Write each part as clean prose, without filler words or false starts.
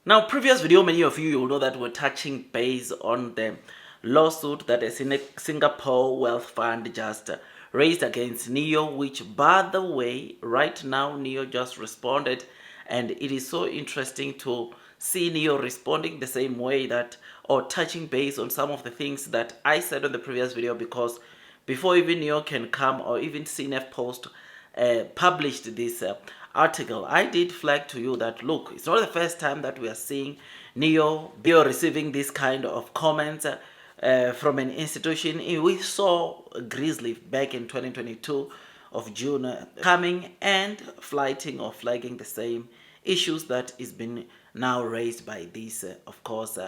Now, previous video, many of you will know that we're touching base on the lawsuit that a Singapore wealth fund just raised against NIO, which, by the way, right now NIO just responded, and it is so interesting to see NIO responding the same way that, or touching base on some of the things that I said on the previous video, because before even NIO can come or even CNF Post published this article, I did flag to you that, look, it's not the first time that we are seeing NIO receiving this kind of comments from an institution. We saw Grizzly back in 2022 of June coming and flighting or flagging the same issues that is being now raised by this, of course,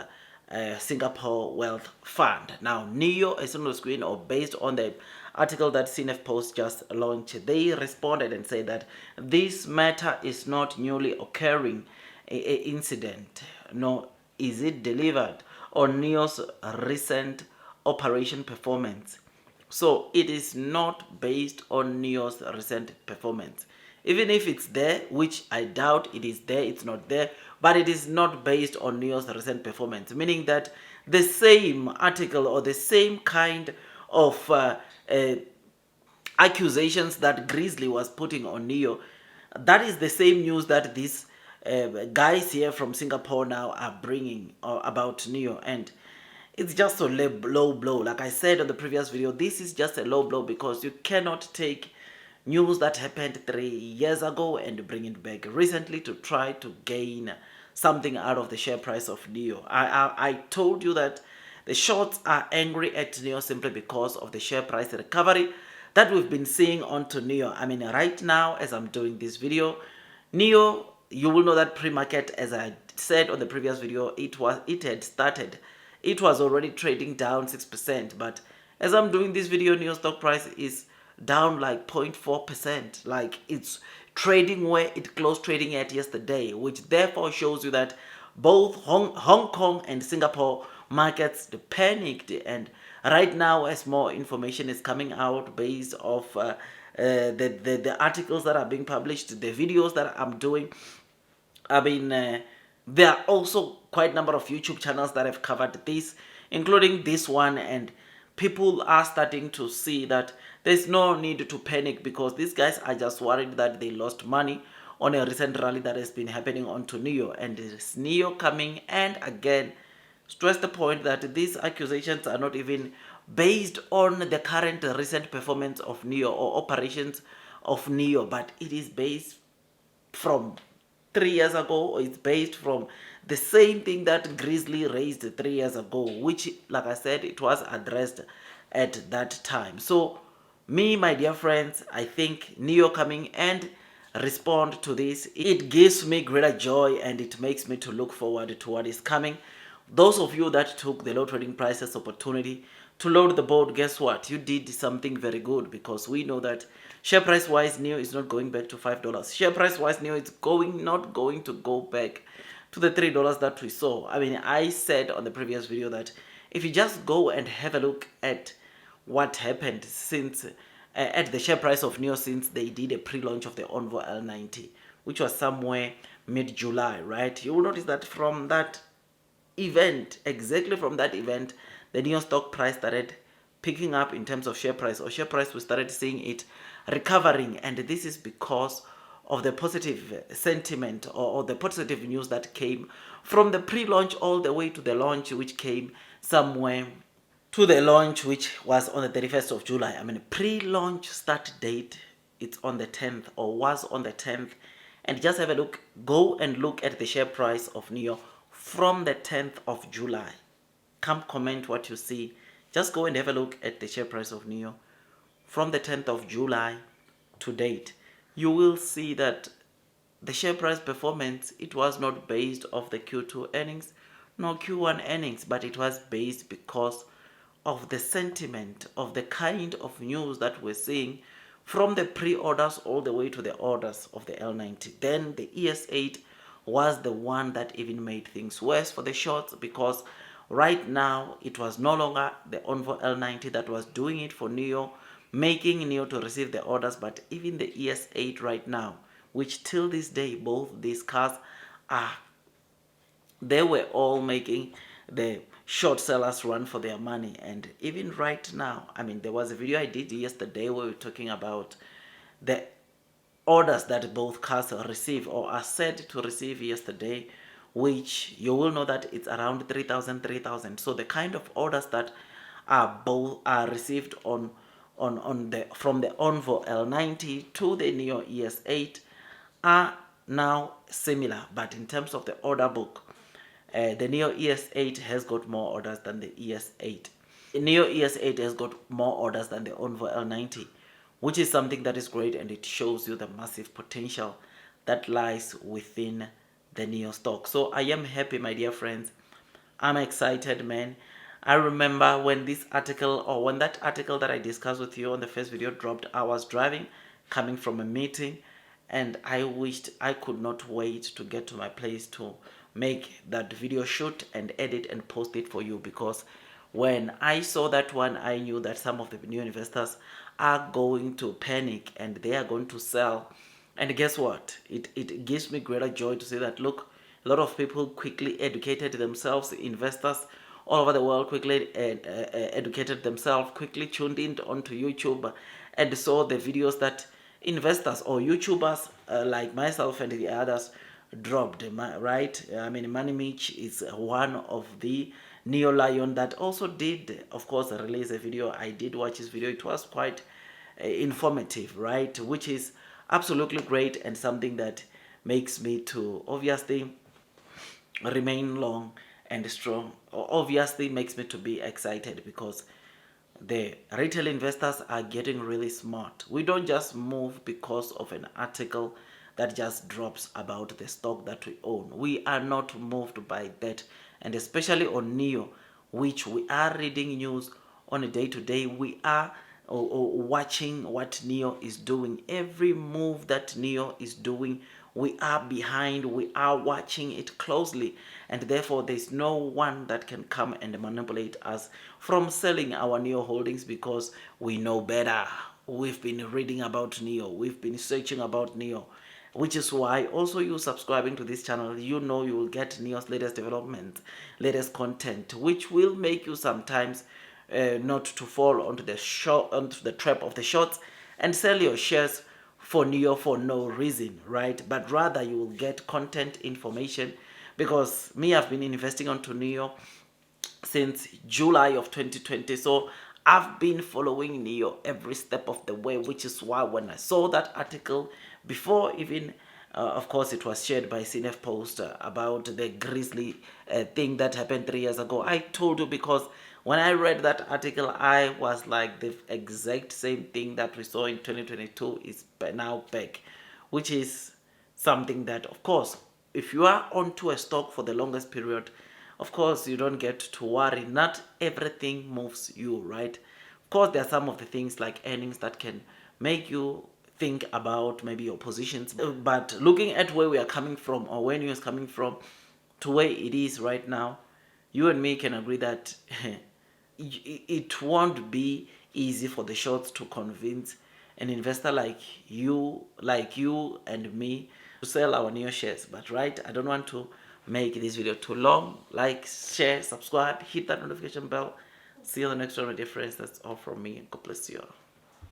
Singapore Wealth Fund. Now, NIO is on the screen, or based on the article that CNF Post just launched, they responded and said that this matter is not newly occurring incident, nor is it delivered on NIO's recent operation performance. So it is not based on NIO's recent performance. Even if it's there, which I doubt it is there, it's not there, but it is not based on NIO's recent performance, meaning that the same article or the same kind of accusations that Grizzly was putting on NIO, that is the same news that these guys here from Singapore now are bringing about NIO. And it's just a low blow. Like I said on the previous video, this is just a low blow because you cannot take news that happened 3 years ago and bring it back recently to try to gain something out of the share price of NIO. I told you that the shorts are angry at NIO simply because of the share price recovery that we've been seeing onto NIO. I mean, right now, as I'm doing this video, NIO, you will know that pre-market, as I said on the previous video, it had started. It was already trading down 6%, but as I'm doing this video, NIO stock price is down like 0.4%. Like, it's trading where it closed trading at yesterday, which therefore shows you that both Hong Kong and Singapore markets panicked. And right now, as more information is coming out based off the articles that are being published, the videos that I'm doing, I mean, there are also quite a number of YouTube channels that have covered this, including this one, and people are starting to see that there's no need to panic because these guys are just worried that they lost money on a recent rally that has been happening onto NIO. And it's NIO coming and again stress the point that these accusations are not even based on the current recent performance of NIO or operations of NIO, but it is based from 3 years ago, or it's based from the same thing that Grizzly raised 3 years ago, which, like I said, it was addressed at that time. So me, my dear friends, I think NIO coming and respond to this, it gives me greater joy and it makes me to look forward to what is coming. Those of you that took the low trading prices opportunity to load the board, guess what? You did something very good, because we know that share price wise NIO is not going back to $5. Share price wise NIO is not going to go back to the $3 that we saw. I mean, I said on the previous video that if you just go and have a look at what happened since at the share price of NIO since they did a pre-launch of the Envoy L90, which was somewhere mid-July, right? You will notice that from that event, exactly from that event, the NIO stock price started picking up in terms of share price, or share price, we started seeing it recovering. And this is because of the positive sentiment or the positive news that came from the pre-launch all the way to the launch, which came somewhere to the launch, which was on the 31st of July. I mean, pre-launch start date, it's on the 10th, or was on the 10th. And just have a look, go and look at the share price of NIO from the 10th of July. Come comment what you see. Just go and have a look at the share price of NIO from the 10th of July to date. You will see that the share price performance, it was not based off the Q2 earnings, nor Q1 earnings, but it was based because of the sentiment of the kind of news that we're seeing from the pre-orders all the way to the orders of the L90. Then the ES8 was the one that even made things worse for the shorts, because right now it was no longer the Envoy L90 that was doing it for NIO, making NIO to receive the orders, but even the ES8 right now, which till this day both these cars are they were all making the short sellers run for their money. And even right now, I mean, there was a video I did yesterday where we were talking about the orders that both cars receive or are said to receive yesterday, which you will know that it's around 3,000. So the kind of orders that are received on the from the Envo L90 to the NIO ES8 are now similar, but in terms of the order book, the NIO ES8 has got more orders than the ES8. The NIO ES8 has got more orders than the Envo L90, which is something that is great, and it shows you the massive potential that lies within the NIO stock. So I am happy, my dear friends. I'm excited, man. I remember when this article, or when that article that I discussed with you on the first video dropped, I was driving, coming from a meeting, and I wished I could not wait to get to my place to make that video shoot and edit and post it for you, because when I saw that one, I knew that some of the new investors are going to panic and they are going to sell. And guess what? It gives me greater joy to see that, look, a lot of people quickly educated themselves, investors all over the world quickly educated themselves, quickly tuned in onto YouTube and saw the videos that investors or YouTubers like myself and the others dropped, right? I mean, Money Mitch is one of the Neo Lion that also did, of course, release a video. I did watch his video. It was quite informative, right? Which is absolutely great and something that makes me to obviously remain long and strong. Obviously makes me to be excited, because the retail investors are getting really smart. We don't just move because of an article that just drops about the stock that we own. We are not moved by that. And especially on NIO, which we are reading news on a day-to-day, we are watching what NIO is doing. Every move that NIO is doing, we are behind, we are watching it closely, and therefore there's no one that can come and manipulate us from selling our NIO holdings, because we know better. We've been reading about NIO, we've been searching about NIO, which is why also you subscribing to this channel, you know you will get NIO's latest development, latest content, which will make you sometimes not to fall onto the trap of the shorts and sell your shares for NIO for no reason, right? But rather you will get content information, because me, I've been investing onto NIO since July of 2020. So I've been following NIO every step of the way, which is why when I saw that article, before even, of course, it was shared by CNF Post about the Grizzly thing that happened 3 years ago, I told you, because when I read that article, I was like, the exact same thing that we saw in 2022 is now back, which is something that, of course, if you are onto a stock for the longest period, of course, you don't get to worry. Not everything moves you, right? Of course, there are some of the things like earnings that can make you think about maybe your positions. But looking at where we are coming from, or where NIO is coming from, to where it is right now, you and me can agree that it won't be easy for the shorts to convince an investor like you and me to sell our NIO shares. But right, I don't want to make this video too long. Like, share, subscribe, hit that notification bell. See you on the next one, my dear friends. That's all from me. God bless you all.